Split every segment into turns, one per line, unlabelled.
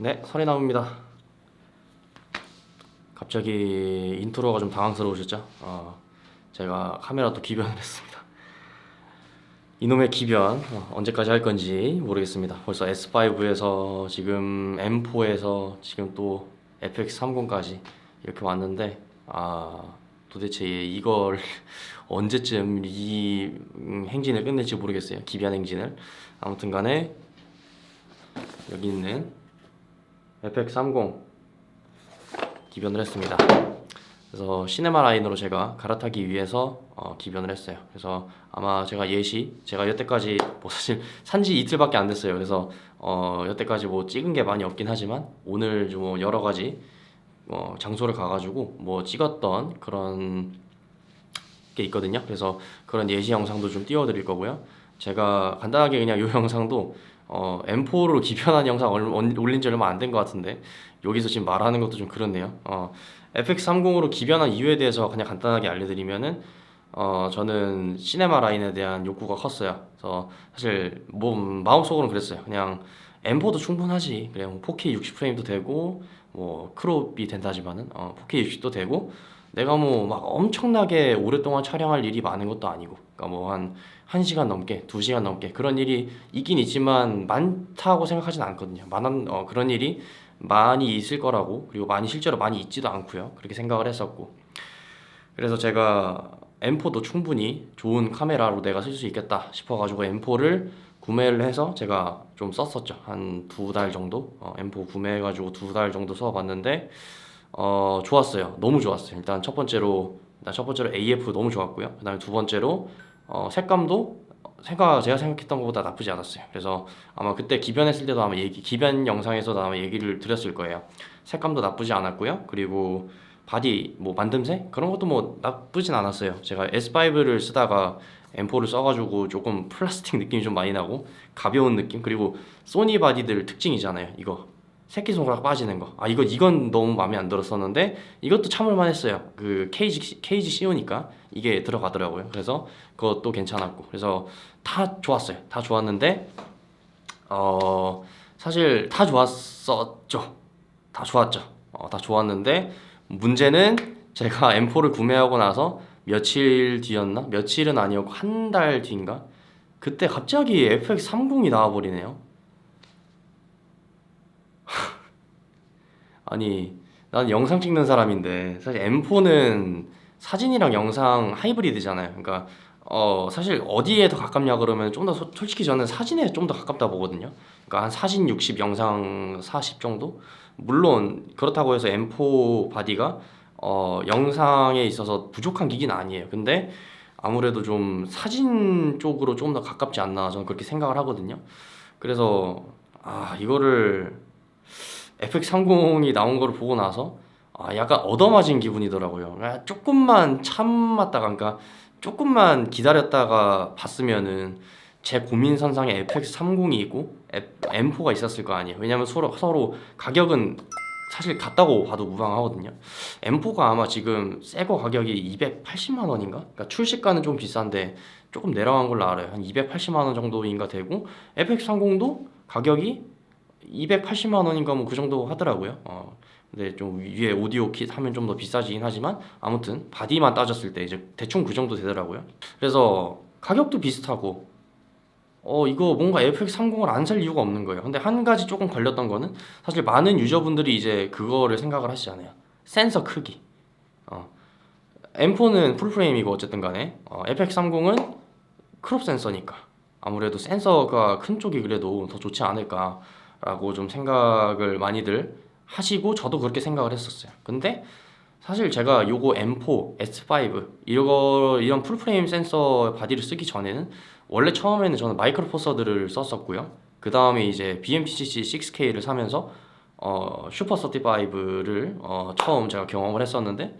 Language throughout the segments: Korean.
네, 설이 나옵니다. 갑자기 인트로가 좀 당황스러우셨죠? 제가 카메라 또 기변을 했습니다. 이놈의 기변 언제까지 할 건지 모르겠습니다. 벌써 S5에서 지금 M4에서 지금 또 FX30까지 이렇게 왔는데 도대체 이걸 언제쯤 이 행진을 끝낼지 모르겠어요. 기변 행진을. 아무튼 간에 여기 있는 FX30 기변을 했습니다. 그래서 시네마 라인으로 제가 갈아타기 위해서 기변을 했어요. 그래서 아마 제가 여태까지 뭐 사실 산지 이틀밖에 안 됐어요. 그래서 여태까지 뭐 찍은 게 많이 없긴 하지만 오늘 좀 여러 가지 장소를 가가지고 뭐 찍었던 그런 게 있거든요. 그래서 그런 예시 영상도 좀 띄워드릴 거고요. 제가 간단하게 그냥 이 영상도 M4로 기변한 영상 올린 지 얼마 안 된 것 같은데 여기서 지금 말하는 것도 좀 그렇네요. FX30으로 기변한 이유에 대해서 그냥 간단하게 알려드리면은 저는 시네마 라인에 대한 욕구가 컸어요. 그래서 사실 뭐 마음속으로는 그랬어요. 그냥 M4도 충분하지. 그래 뭐 4K 60프레임도 되고 뭐 크롭이 된다지만은 4K 60도 되고 내가 뭐 막 엄청나게 오랫동안 촬영할 일이 많은 것도 아니고 그러니까 뭐 한 1시간 넘게 2시간 넘게 그런 일이 있긴 있지만 많다고 생각하진 않거든요. 그런 일이 많이 있을 거라고 그리고 실제로 많이 있지도 않고요. 그렇게 생각을 했었고 그래서 제가 M4도 충분히 좋은 카메라로 내가 쓸 수 있겠다 싶어가지고 M4를 구매를 해서 제가 좀 썼었죠. 한 2달 정도 M4 구매해가지고 2달 정도 써봤는데 좋았어요. 너무 좋았어요. 일단 첫 번째로 AF 너무 좋았고요. 그다음에 두 번째로 색감도 제가 생각했던 것보다 나쁘지 않았어요. 그래서 아마 그때 기변했을 때도 기변 영상에서도 아마 얘기를 드렸을 거예요. 색감도 나쁘지 않았고요. 그리고 바디 뭐 만듦새 그런 것도 뭐 나쁘진 않았어요. 제가 S5를 쓰다가 M4를 써가지고 조금 플라스틱 느낌이 좀 많이 나고 가벼운 느낌 그리고 소니 바디들 특징이잖아요. 이거 새끼손가락 빠지는 거. 이건 너무 마음에 안 들었었는데 이것도 참을만 했어요. 그 케이지 씌우니까 이게 들어가더라고요. 그래서 그것도 괜찮았고. 그래서 다 좋았어요. 다 좋았는데 사실 다 좋았었죠. 다 좋았죠. 다 좋았는데 문제는 제가 M4를 구매하고 나서 며칠 뒤였나? 며칠은 아니었고 한 달 뒤인가? 그때 갑자기 FX30이 나와버리네요. 아니, 난 영상 찍는 사람인데 사실 M4는 사진이랑 영상 하이브리드잖아요. 그러니까 사실 어디에 더 가깝냐 그러면 좀 더 솔직히 저는 사진에 좀 더 가깝다 보거든요. 그러니까 한 사진 60, 영상 40 정도? 물론 그렇다고 해서 M4 바디가 영상에 있어서 부족한 기기는 아니에요. 근데 아무래도 좀 사진 쪽으로 좀 더 가깝지 않나 저는 그렇게 생각을 하거든요. 그래서 이거를 FX30이 나온 거를 보고 나서 약간 얻어맞은 기분이더라고요. 조금만 참았다가, 그러니까 조금만 기다렸다가 봤으면은 제 고민선상에 FX30이 있고 M4가 있었을 거 아니에요. 왜냐면 서로 가격은 사실 같다고 봐도 무방하거든요. M4가 아마 지금 새 거 가격이 280만 원인가? 그러니까 출시가는 좀 비싼데 조금 내려간 걸로 알아요. 한 280만 원 정도인가 되고 FX30도 가격이 280만 원인가 뭐 그 정도 하더라고요. 근데 좀 위에 오디오 킷 하면 좀 더 비싸지긴 하지만 아무튼 바디만 따졌을 때 이제 대충 그 정도 되더라고요. 그래서 가격도 비슷하고 이거 뭔가 FX30을 안 살 이유가 없는 거예요. 근데 한 가지 조금 걸렸던 거는 사실 많은 유저분들이 이제 그거를 생각을 하시잖아요. 센서 크기. M4는 풀프레임이고 어쨌든 간에 FX30은 크롭 센서니까 아무래도 센서가 큰 쪽이 그래도 더 좋지 않을까라고 좀 생각을 많이들 하시고 저도 그렇게 생각을 했었어요. 근데 사실 제가 요거 M4, S5 이런 풀프레임 센서 바디를 쓰기 전에는 원래 처음에는 저는 마이크로 포서드를 썼었고요. 그 다음에 이제 BMPCC 6K를 사면서 슈퍼 35를 처음 제가 경험을 했었는데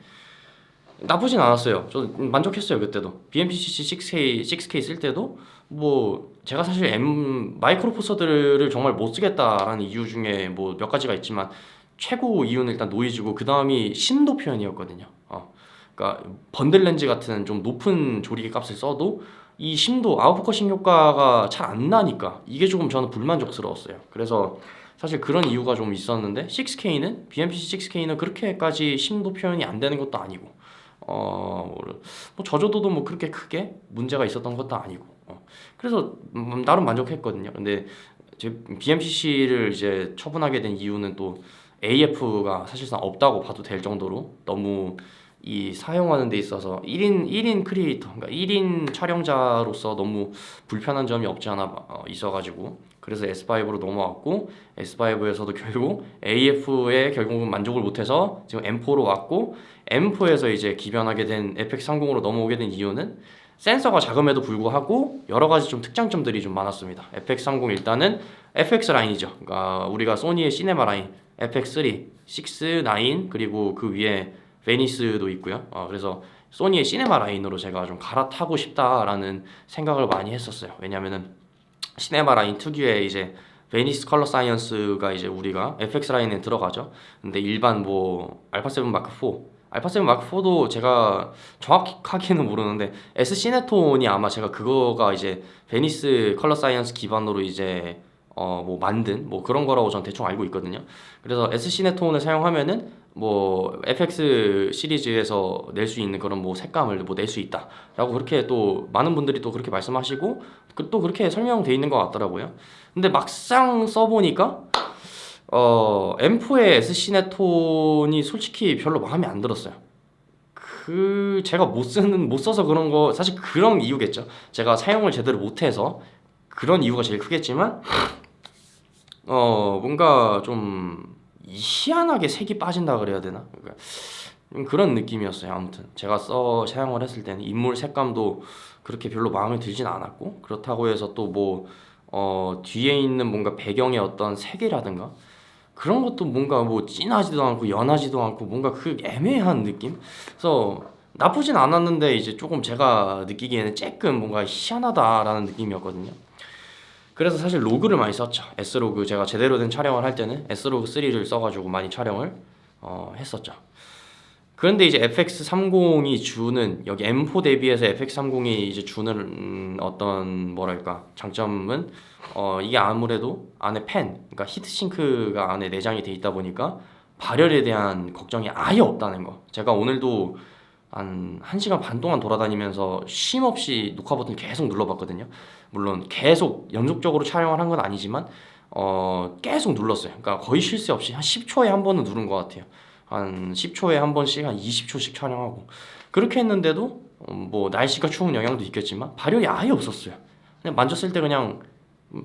나쁘진 않았어요. 저 만족했어요 그때도. BMPCC 6K 쓸 때도 뭐 제가 사실 마이크로 포서들을 정말 못 쓰겠다라는 이유 중에 뭐 몇 가지가 있지만 최고 이유는 일단 노이즈고 그 다음이 심도 표현이었거든요. 그러니까 번들 렌즈 같은 좀 높은 조리개 값을 써도 이 심도 아웃포커싱 효과가 잘 안 나니까 이게 조금 저는 불만족스러웠어요. 그래서 사실 그런 이유가 좀 있었는데 6K는 BMPC 6K는 그렇게까지 심도 표현이 안 되는 것도 아니고 뭐 저조도도 뭐 그렇게 크게 문제가 있었던 것도 아니고 그래서 나름 만족했거든요. 근데 BMPC를 이제 처분하게 된 이유는 또 AF가 사실상 없다고 봐도 될 정도로 너무 이 사용하는 데 있어서 1인 크리에이터, 그러니까 1인 촬영자로서 너무 불편한 점이 없지 않아 있어가지고 그래서 S5로 넘어왔고 S5에서도 결국 AF에 결국은 만족을 못해서 지금 M4로 왔고 M4에서 이제 기변하게 된 FX30으로 넘어오게 된 이유는 센서가 작음에도 불구하고 여러 가지 좀 특장점들이 좀 많았습니다. FX30 일단은 FX 라인이죠. 그러니까 우리가 소니의 시네마 라인 FX3, 6, 9 그리고 그 위에 베니스도 있고요. 그래서 소니의 시네마 라인으로 제가 좀 갈아타고 싶다라는 생각을 많이 했었어요. 왜냐면은 시네마 라인 특유의 이제 베니스 컬러 사이언스가 이제 우리가 FX 라인에 들어가죠. 근데 일반 뭐 알파7 마크 4 알파7 마크 4도 제가 정확하게는 모르는데 S 시네톤이 아마 제가 그거가 이제 베니스 컬러 사이언스 기반으로 이제 뭐 만든 뭐 그런 거라고 전 대충 알고 있거든요. 그래서 S 시네톤을 사용하면은 뭐 FX 시리즈에서 낼 수 있는 그런 뭐 색감을 뭐 낼 수 있다라고 그렇게 또 많은 분들이 또 그렇게 말씀하시고 또 그렇게 설명돼 있는 것 같더라고요. 근데 막상 써보니까 M4의 S 시네톤이 솔직히 별로 마음에 안 들었어요. 제가 못 써서 그런 거 사실 그런 이유겠죠. 제가 사용을 제대로 못해서 그런 이유가 제일 크겠지만 뭔가 좀 희한하게 색이 빠진다 그래야 되나? 그러니까 그런 느낌이었어요. 아무튼 제가 사용을 했을 때는 인물 색감도 그렇게 별로 마음에 들진 않았고 그렇다고 해서 또 뭐 뒤에 있는 뭔가 배경의 어떤 색이라든가 그런 것도 뭔가 뭐 진하지도 않고 연하지도 않고 뭔가 그 애매한 느낌? 그래서 나쁘진 않았는데 이제 조금 제가 느끼기에는 조금 뭔가 희한하다라는 느낌이었거든요. 그래서 사실 로그를 많이 썼죠. S로그 제가 제대로 된 촬영을 할 때는 S로그 3를 써가지고 많이 촬영을 했었죠. 그런데 이제 FX30이 주는 여기 M4 대비해서 FX30이 이제 주는 어떤 뭐랄까 장점은 이게 아무래도 안에 그러니까 히트싱크가 안에 내장이 돼 있다 보니까 발열에 대한 걱정이 아예 없다는 거. 제가 오늘도 한 1시간 반 동안 돌아다니면서 쉼 없이 녹화 버튼 계속 눌러봤거든요. 물론 계속 연속적으로 촬영을 한 건 아니지만 계속 눌렀어요. 그러니까 거의 쉴 새 없이 한 10초에 한 번은 누른 것 같아요. 한 10초에 한 번씩 한 20초씩 촬영하고 그렇게 했는데도 뭐 날씨가 추운 영향도 있겠지만 발열이 아예 없었어요. 그냥 만졌을 때 그냥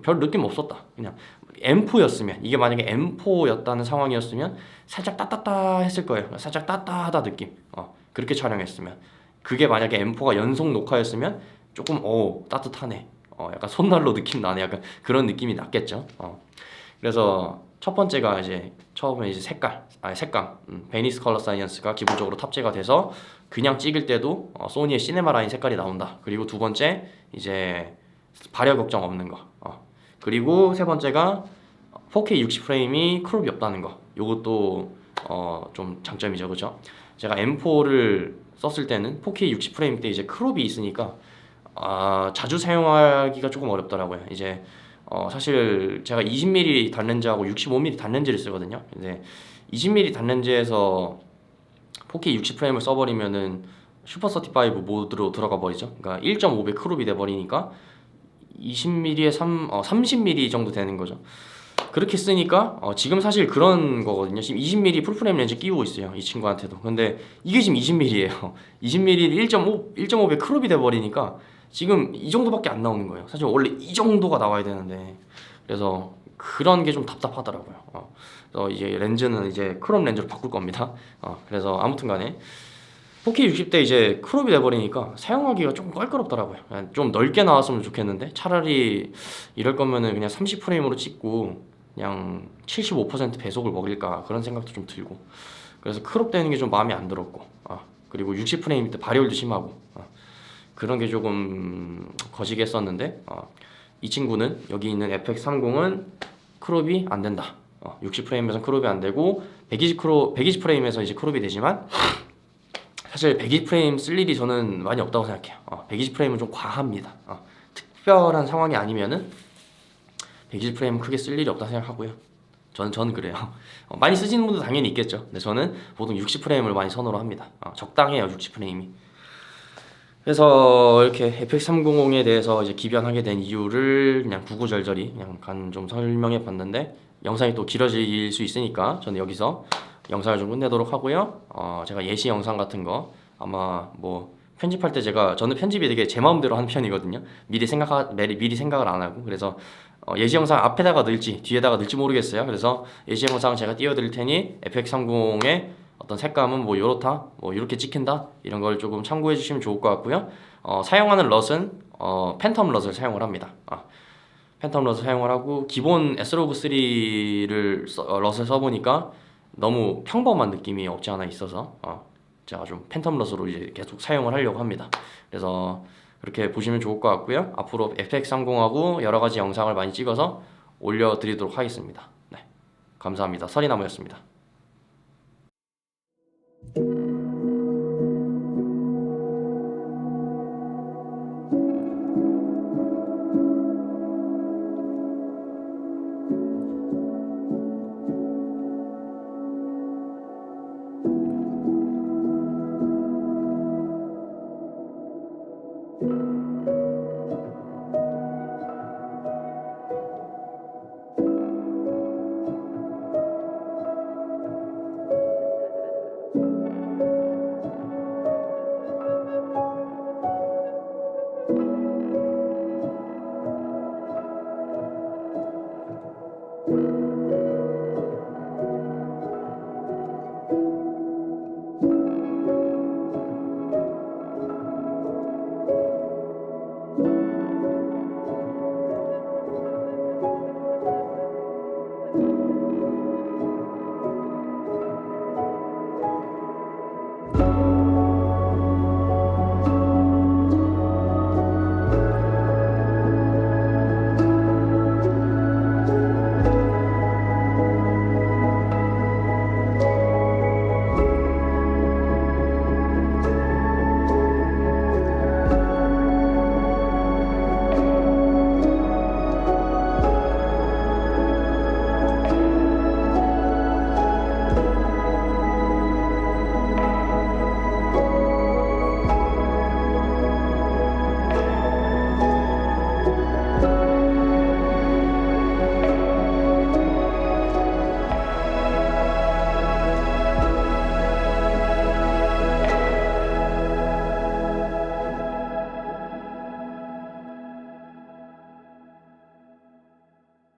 별 느낌 없었다. 그냥 M4였으면 이게 만약에 M4였다는 상황이었으면 살짝 따따따 했을 거예요. 살짝 따따하다 느낌. 그렇게 촬영했으면 그게 만약에 M4가 연속 녹화였으면 조금 따뜻하네. 약간 손난로 느낌 나네. 약간 그런 느낌이 났겠죠. 그래서 첫 번째가 이제 처음에 이제 색감, 베니스 컬러 사이언스가 기본적으로 탑재가 돼서 그냥 찍을 때도 소니의 시네마 라인 색깔이 나온다. 그리고 두 번째 이제 발열 걱정 없는 거. 그리고 세 번째가 4K 60프레임이 크롭이 없다는 거. 요것도 좀 장점이죠, 그죠? 제가 M4를 썼을 때는 4K 60프레임 때 이제 크롭이 있으니까 자주 사용하기가 조금 어렵더라고요. 이제 사실 제가 20mm 단렌즈하고 65mm 단렌즈를 쓰거든요. 근데 20mm 단렌즈에서 4K 60프레임을 써버리면은 슈퍼 35 모드로 들어가 버리죠. 그러니까 1.5배 크롭이 돼 버리니까 20mm에 30mm 정도 되는 거죠. 그렇게 쓰니까 지금 사실 그런 거거든요. 지금 20mm 풀프레임 렌즈 끼우고 있어요. 이 친구한테도. 근데 이게 지금 20mm예요. 20mm를 1.5배 크롭이 돼 버리니까 지금 이 정도밖에 안 나오는 거예요. 사실 원래 이 정도가 나와야 되는데 그래서 그런 게 좀 답답하더라고요. 그래서 이제 렌즈는 이제 크롭 렌즈로 바꿀 겁니다. 그래서 아무튼간에 4K 60대 이제 크롭이 돼버리니까 사용하기가 조금 껄끄럽더라고요. 좀 넓게 나왔으면 좋겠는데 차라리 이럴 거면은 그냥 30프레임으로 찍고 그냥 75% 배속을 먹일까 그런 생각도 좀 들고 그래서 크롭 되는 게 좀 마음에 안 들었고 그리고 60프레임 때 발열도 심하고 그런 게 조금 거시기 했었는데 이 친구는 여기 있는 FX30은 크롭이 안 된다. 60프레임에서 크롭이 안 되고 120프레임에서 이제 크롭이 되지만 사실 120프레임 쓸 일이 저는 많이 없다고 생각해요. 120프레임은 좀 과합니다. 특별한 상황이 아니면은 120프레임은 크게 쓸 일이 없다 생각하고요. 저는 그래요. 많이 쓰시는 분도 당연히 있겠죠. 근데 저는 보통 60프레임을 많이 선호를 합니다. 적당해요, 60프레임이. 그래서 이렇게 FX390에 대해서 이제 기변하게 된 이유를 그냥 구구절절히 그냥 좀 설명해 봤는데, 영상이 또 길어질 수 있으니까 저는 여기서 영상을 좀 끝내도록 하고요. 제가 예시 영상 같은 거 아마 뭐 편집할 때 저는 편집이 되게 제 마음대로 하는 편이거든요. 미리 생각을 안 하고. 그래서 예시 영상 앞에다가 넣을지 뒤에다가 넣을지 모르겠어요. 그래서 예시 영상 제가 띄워드릴 테니 FX30의 어떤 색감은 뭐 요렇다, 뭐 이렇게 찍힌다, 이런 걸 조금 참고해 주시면 좋을 것 같고요. 사용하는 럿은 팬텀 럿을 사용을 합니다. 팬텀 럿을 사용을 하고, 기본 S로그3를 럿을 써보니까 너무 평범한 느낌이 없지 않아 있어서 제가 좀 팬텀 럿으로 이제 계속 사용을 하려고 합니다. 그래서 그렇게 보시면 좋을 것 같고요. 앞으로 FX30하고 여러 가지 영상을 많이 찍어서 올려드리도록 하겠습니다. 네, 감사합니다. 서리나무였습니다.